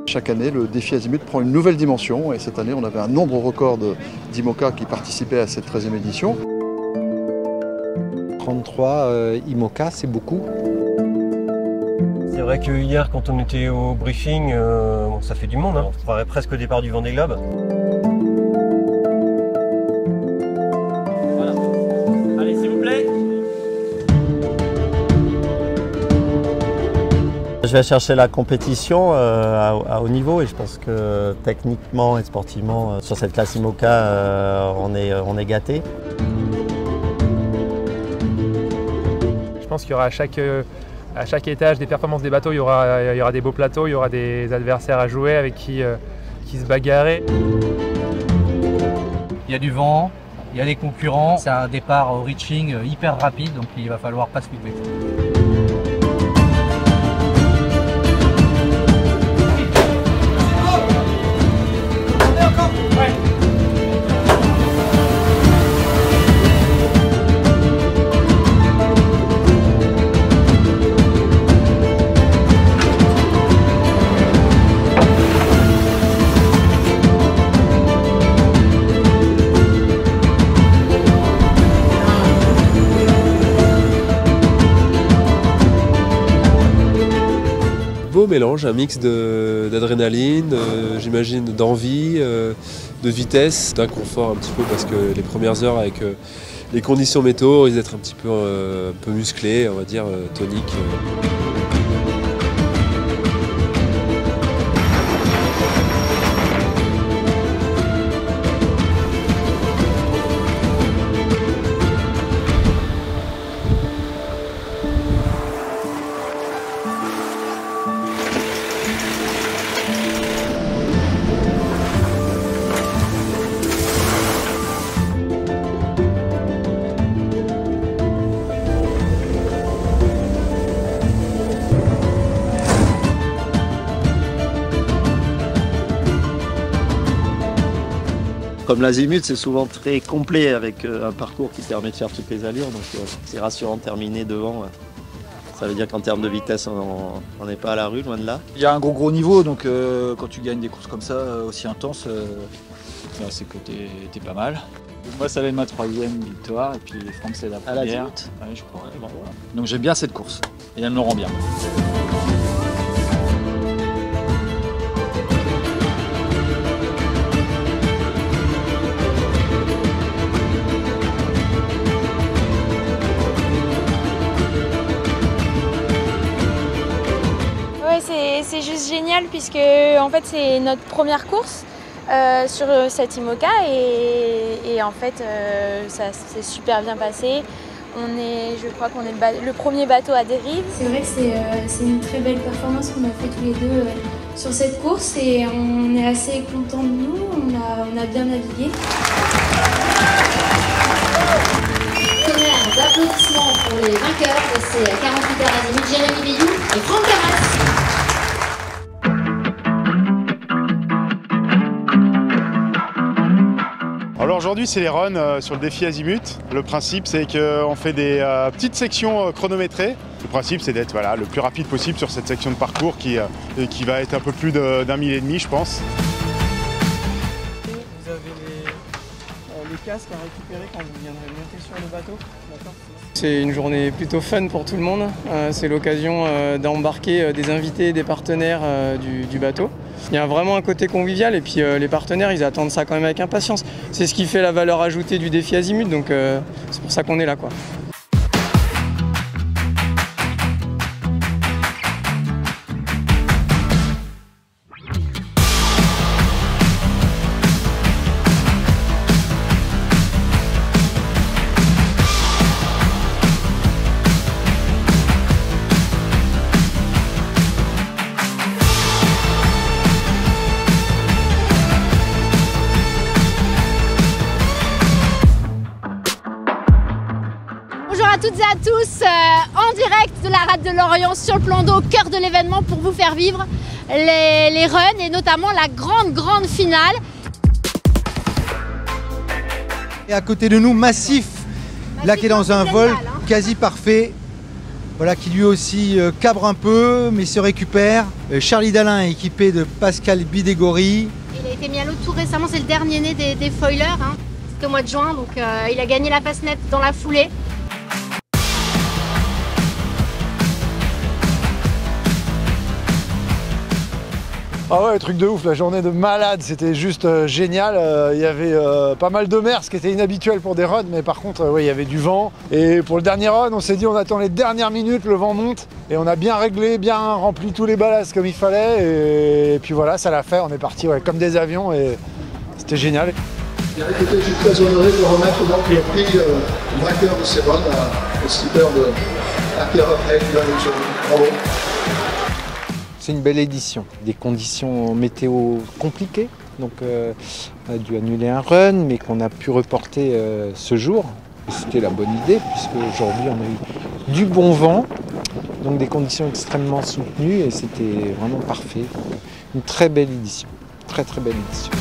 Chaque année, le défi Azimut prend une nouvelle dimension et cette année, on avait un nombre record d'IMOCA qui participaient à cette 13e édition. 33 IMOCA, c'est beaucoup. C'est vrai que hier, quand on était au briefing, ça fait du monde, hein. On croirait presque au départ du Vendée Globe. Voilà. Allez, s'il vous plaît. Je vais chercher la compétition à haut niveau et je pense que techniquement et sportivement, sur cette classe IMOCA, on est gâté. Je pense qu'il y aura à chaque étage des performances des bateaux, il y aura des beaux plateaux, il y aura des adversaires à jouer avec qui se bagarrer. Il y a du vent, il y a des concurrents, c'est un départ au reaching hyper rapide, donc il va falloir pas se louper. Beau mélange, un mix d'adrénaline, j'imagine d'envie, de vitesse, d'inconfort un petit peu parce que les premières heures avec les conditions météo risquent d'être un petit peu musclées, on va dire toniques. Comme l'Azimut, c'est souvent très complet avec un parcours qui permet de faire toutes les allures, donc c'est rassurant de terminer devant. Ça veut dire qu'en termes de vitesse, on n'est pas à la rue, loin de là. Il y a un gros niveau, donc quand tu gagnes des courses comme ça, aussi intenses, c'est que t'es pas mal. Moi, ça va être ma 3e victoire, et puis Franck, c'est la première. Ouais, je crois. Bon, voilà. Donc j'aime bien cette course, et elle me le rend bien. C'est juste génial puisque en fait c'est notre première course sur cette IMOCA et en fait ça s'est super bien passé. Je crois qu'on est le premier bateau à dérive. C'est vrai que c'est une très belle performance qu'on a fait tous les deux sur cette course et on est assez contents de nous, on a bien navigué. Tonnerre d'applaudissements pour les vainqueurs de ces 48 heures Azimut, Jérémy Veillou et Franck Carras. Alors aujourd'hui c'est les runs sur le défi Azimut. Le principe c'est qu'on fait des petites sections chronométrées. Le principe c'est d'être le plus rapide possible sur cette section de parcours qui va être un peu plus d'1,5 mille je pense. Vous avez les casques à récupérer quand vous viendrez monter sur le bateau. C'est une journée plutôt fun pour tout le monde. C'est l'occasion d'embarquer des invités, des partenaires du bateau. Il y a vraiment un côté convivial et puis les partenaires ils attendent ça quand même avec impatience. C'est ce qui fait la valeur ajoutée du défi Azimut, donc c'est pour ça qu'on est là, quoi. Bonjour à toutes et à tous, en direct de la rade de Lorient sur le plan d'eau, cœur de l'événement pour vous faire vivre les runs et notamment la grande finale. Et à côté de nous, Massif, là qui est dans un vol quasi parfait. voilà, qui lui aussi cabre un peu mais se récupère. Charlie Dalin est équipé de Pascal Bidégory. Il a été mis à l'eau tout récemment, c'est le dernier né des foilers. Hein. C'était au mois de juin, donc il a gagné la Fastnet dans la foulée. Ah ouais, truc de ouf, la journée de malade, c'était juste génial. Il y avait pas mal de mer, ce qui était inhabituel pour des runs, mais par contre, ouais, il y avait du vent. Et pour le dernier run, on s'est dit, on attend les dernières minutes, le vent monte, et on a bien réglé, bien rempli tous les ballasts comme il fallait. Et puis voilà, ça l'a fait, on est parti ouais, comme des avions, et c'était génial. Écoutez, je suis très honoré de remettre donc le prix vainqueur de ces runs au skipper de Arc-et-Raphaël. Bravo. C'est une belle édition. Des conditions météo compliquées, donc on a dû annuler un run, mais qu'on a pu reporter ce jour. C'était la bonne idée, puisque aujourd'hui on a eu du bon vent, donc des conditions extrêmement soutenues, et c'était vraiment parfait. Donc, une très belle édition, très belle édition.